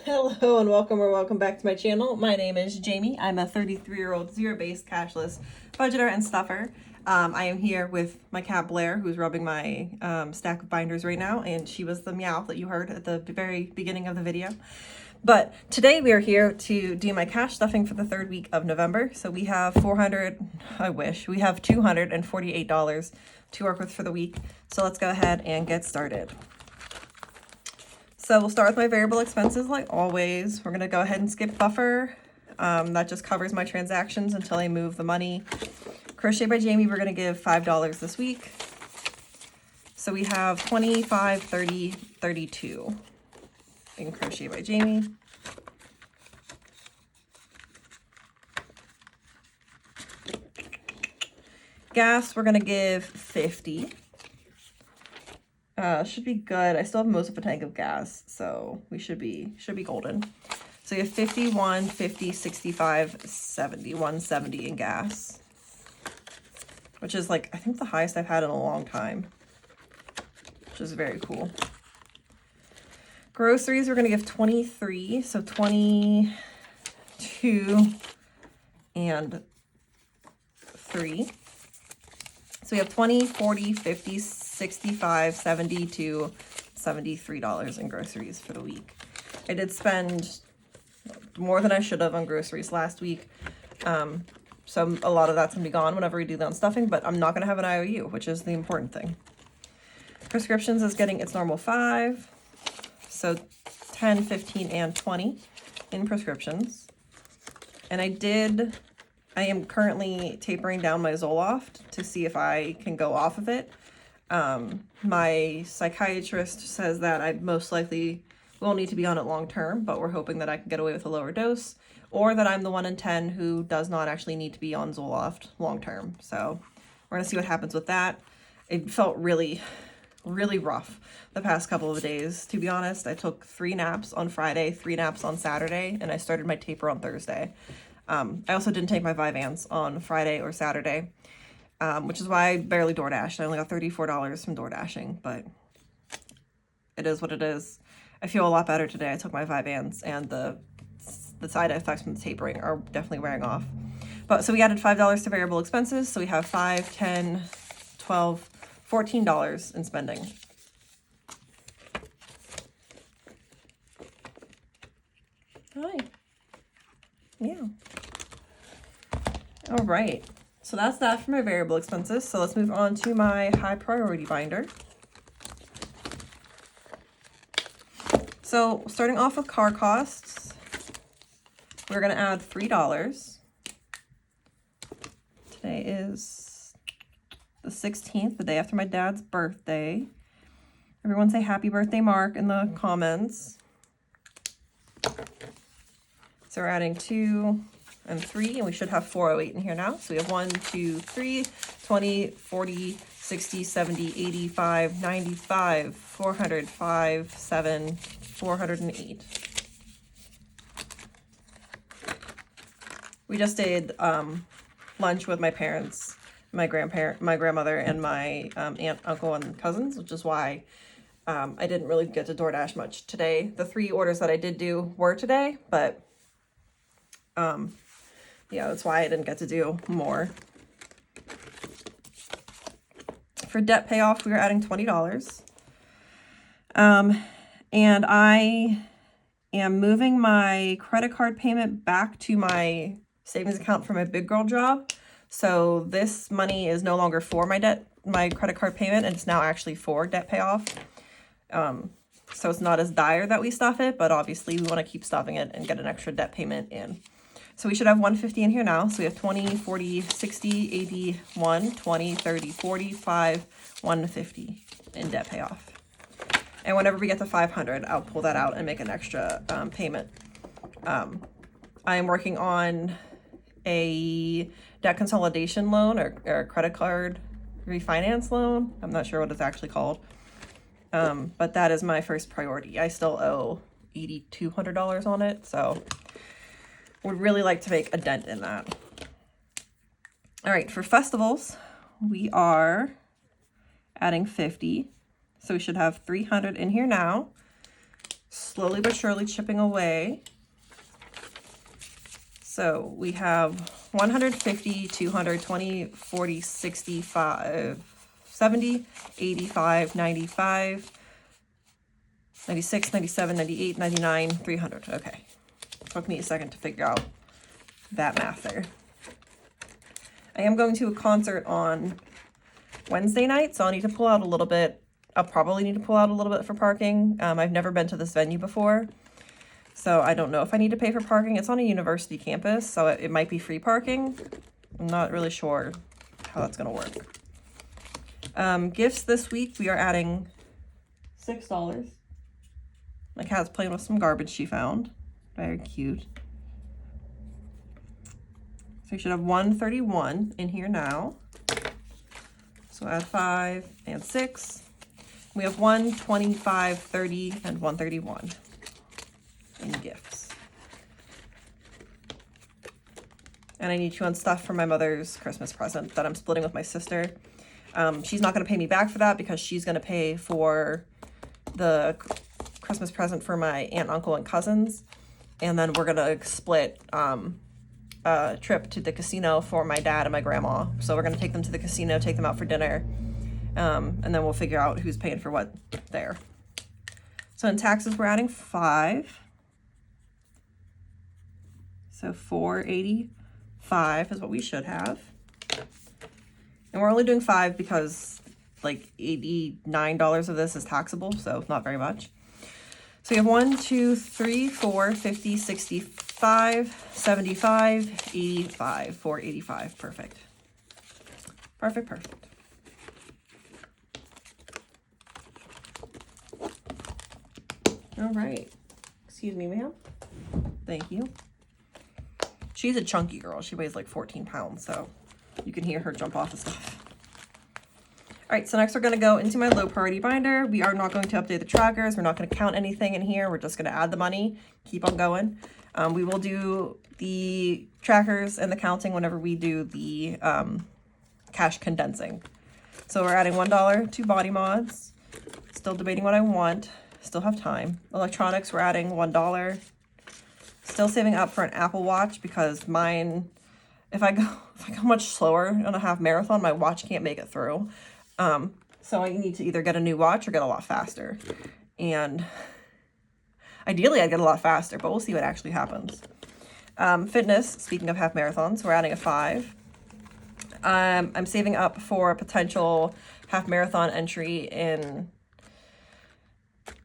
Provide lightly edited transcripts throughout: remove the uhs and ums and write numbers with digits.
Hello and welcome back to my channel. My name is Jamie. I'm a 33-year-old zero-based cashless budgeter and stuffer. I am here with my cat Blair, who's rubbing my stack of binders right now, and she was the meow that you heard at the very beginning of the video. But today we are here to do my cash stuffing for the third week of November. So we have we have $248 to work with for the week. So let's go ahead and get started. So we'll start with my variable expenses like always. We're gonna go ahead and skip buffer. That just covers my transactions until I move the money. Crochet by Jamie, we're gonna give $5 this week. So we have 25, 30, 32 in Crochet by Jamie. Gas, we're gonna give 50. Should be good. I still have most of a tank of gas, so we should be golden. So you have 51, 50, 65, 70, 170 in gas, which is like, I think the highest I've had in a long time, which is very cool. Groceries, we're gonna give 23, so 22 and 3. So we have 20, 40, 50, 65, 72, $73 in groceries for the week. I did spend more than I should have on groceries last week. So a lot of that's gonna be gone whenever we do the unstuffing, but I'm not gonna have an IOU, which is the important thing. Prescriptions is getting its normal 5. So 10, 15, and 20 in prescriptions. And I am currently tapering down my Zoloft to see if I can go off of it. My psychiatrist says that I most likely will need to be on it long term, but we're hoping that I can get away with a lower dose, or that I'm the 1 in 10 who does not actually need to be on Zoloft long term. So we're gonna see what happens with that. It felt really rough the past couple of days, to be honest. I took 3 naps on Friday, 3 naps on Saturday, and I started my taper on Thursday. I also didn't take my Vyvanse on Friday or Saturday, which is why I barely DoorDashed. I only got $34 from DoorDashing, but it is what it is. I feel a lot better today. I took my Vyvanse, and the side effects from the tapering are definitely wearing off. But so we added $5 to variable expenses, so we have 5, 10, 12, $14 in spending. Hi. Yeah. All right, so that's that for my variable expenses. So let's move on to my high priority binder. So starting off with car costs, we're gonna add $3. Today is the 16th, the day after my dad's birthday. Everyone say happy birthday, Mark, in the comments. So we're adding 2 and 3, and we should have 408 in here now. So we have 1, 2, 3, 20, 40, 60, 70, 85, 95, 400, 5, 7, 408. We just did lunch with my parents, my grandmother, and my aunt, uncle, and cousins, which is why I didn't really get to DoorDash much today. The 3 orders that I did do were today, but yeah, that's why I didn't get to do more. For debt payoff, we are adding $20. And I am moving my credit card payment back to my savings account for my big girl job. So this money is no longer for my credit card payment, and it's now actually for debt payoff. So it's not as dire that we stuff it, but obviously we want to keep stuffing it and get an extra debt payment in. So we should have 150 in here now. So we have 20, 40, 60, 80, 1, 20, 30, 40, 5, 150 in debt payoff. And whenever we get to 500, I'll pull that out and make an extra payment. I am working on a debt consolidation loan or a credit card refinance loan. I'm not sure what it's actually called. But that is my first priority. I still owe $8,200 on it, so would really like to make a dent in that. All right, for festivals, we are adding 50. So we should have 300 in here now. slowly but surely chipping away. So we have 150, 200, 20, 40, 65, 70, 85, 95, 96, 97, 98, 99, 300. Okay. Took me a second to figure out that math there. I am going to a concert on Wednesday night, so I'll need to pull out a little bit. I'll probably need to pull out a little bit for parking. I've never been to this venue before, so I don't know if I need to pay for parking. It's on a university campus, so it might be free parking. I'm not really sure how that's going to work. Gifts this week, we are adding $6. My cat's playing with some garbage she found. Very cute. So we should have 131 in here now. So add 5 and 6. We have 1, 25, 30, and 131 in gifts. And I need to unstuff for my mother's Christmas present that I'm splitting with my sister. She's not going to pay me back for that because she's going to pay for the Christmas present for my aunt, uncle, and cousins. And then we're going to split a trip to the casino for my dad and my grandma. So we're going to take them to the casino, take them out for dinner, and then we'll figure out who's paying for what there. So in taxes, we're adding 5. So 485 is what we should have. And we're only doing 5 because like $89 of this is taxable, so not very much. So you have 1, 2, 3, 4, 50, 65, 75, 85, 485. Perfect. Perfect, perfect. All right. Excuse me, ma'am. Thank you. She's a chunky girl. She weighs like 14 pounds, so you can hear her jump off the stuff. All right, so next we're going to go into my low priority binder. We are not going to update the trackers. We're not going to count anything in here. We're just going to add the money, keep on going. We will do the trackers and the counting whenever we do the cash condensing. So we're adding $1 to body mods. Still debating what I want. Still have time. Electronics, we're adding $1. Still saving up for an Apple Watch because mine, if I go much slower on a half marathon, my watch can't make it through. So I need to either get a new watch or get a lot faster. And ideally I'd get a lot faster, but we'll see what actually happens. Fitness, speaking of half marathons, we're adding a 5. I'm saving up for a potential half marathon entry in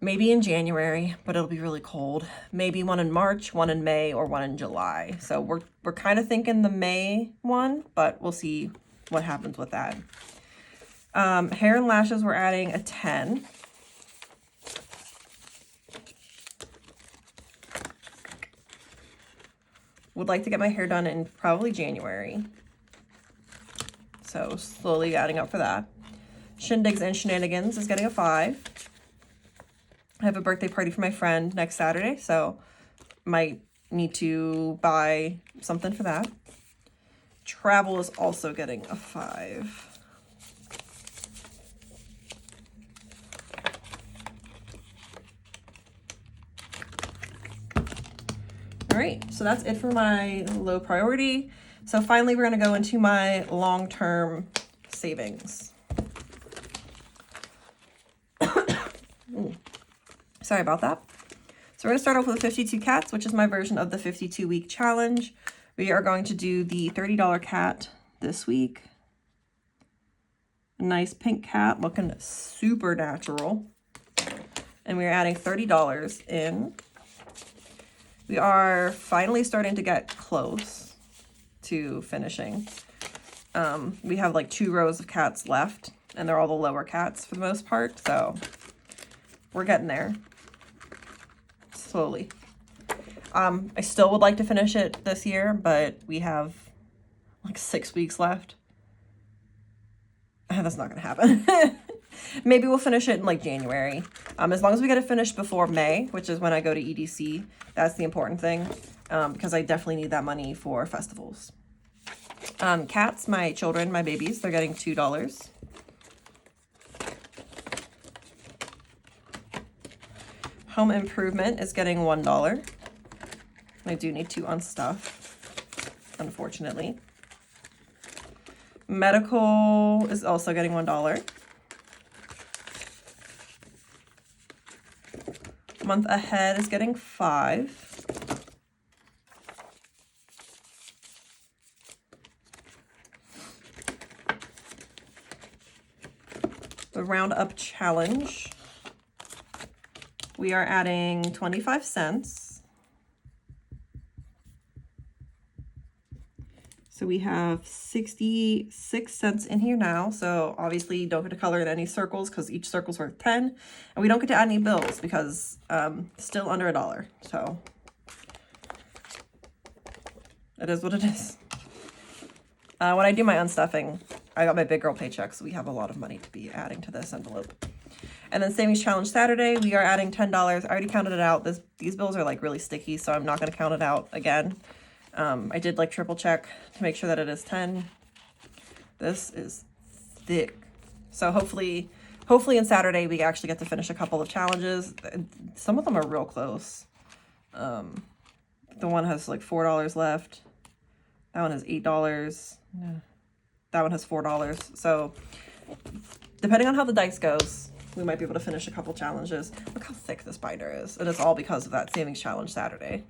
maybe in January, but it'll be really cold. Maybe one in March, one in May, or one in July. So we're kind of thinking the May one, but we'll see what happens with that. Hair and lashes, we're adding a 10. Would like to get my hair done in probably January. So slowly adding up for that. Shindigs and Shenanigans is getting a 5. I have a birthday party for my friend next Saturday, so might need to buy something for that. Travel is also getting a 5. All right, so that's it for my low priority. So finally, we're gonna go into my long-term savings. Sorry about that. So we're gonna start off with 52 cats, which is my version of the 52-week challenge. We are going to do the $30 cat this week. A nice pink cat looking super natural. And we're adding $30 in. We are finally starting to get close to finishing. We have like 2 rows of cats left, and they're all the lower cats for the most part, so we're getting there slowly. I still would like to finish it this year, but we have like 6 weeks left. That's not gonna happen. Maybe we'll finish it in like January. As long as we get it finished before May, which is when I go to EDC, that's the important thing, because I definitely need that money for festivals. Cats, my children, my babies, they're getting $2. Home Improvement is getting $1. I do need to unstuff, unfortunately. Medical is also getting $1. Month Ahead is getting $5. The Roundup Challenge, we are adding 25 cents. So we have 66 cents in here now. So obviously you don't get to color in any circles because each circle's worth 10. And we don't get to add any bills because still under $1. So it is what it is. When I do my unstuffing, I got my big girl paycheck, so we have a lot of money to be adding to this envelope. And then Savings Challenge Saturday, we are adding $10. I already counted it out. These bills are like really sticky, so I'm not going to count it out again. I did like triple check to make sure that it is 10. This is thick. So hopefully in Saturday we actually get to finish a couple of challenges. Some of them are real close. The one has like $4 left. That one has $8. That one has $4. So depending on how the dice goes, we might be able to finish a couple challenges. Look how thick this binder is. And it's all because of that Savings Challenge Saturday.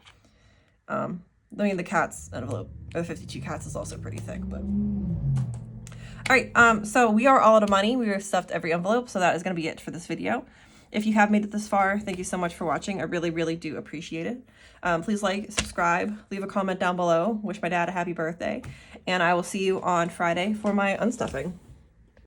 I mean, the cats envelope, the 52 cats is also pretty thick, but. All right, so we are all out of money. We have stuffed every envelope, so that is going to be it for this video. If you have made it this far, thank you so much for watching. I really, really do appreciate it. Please like, subscribe, leave a comment down below, wish my dad a happy birthday, and I will see you on Friday for my unstuffing.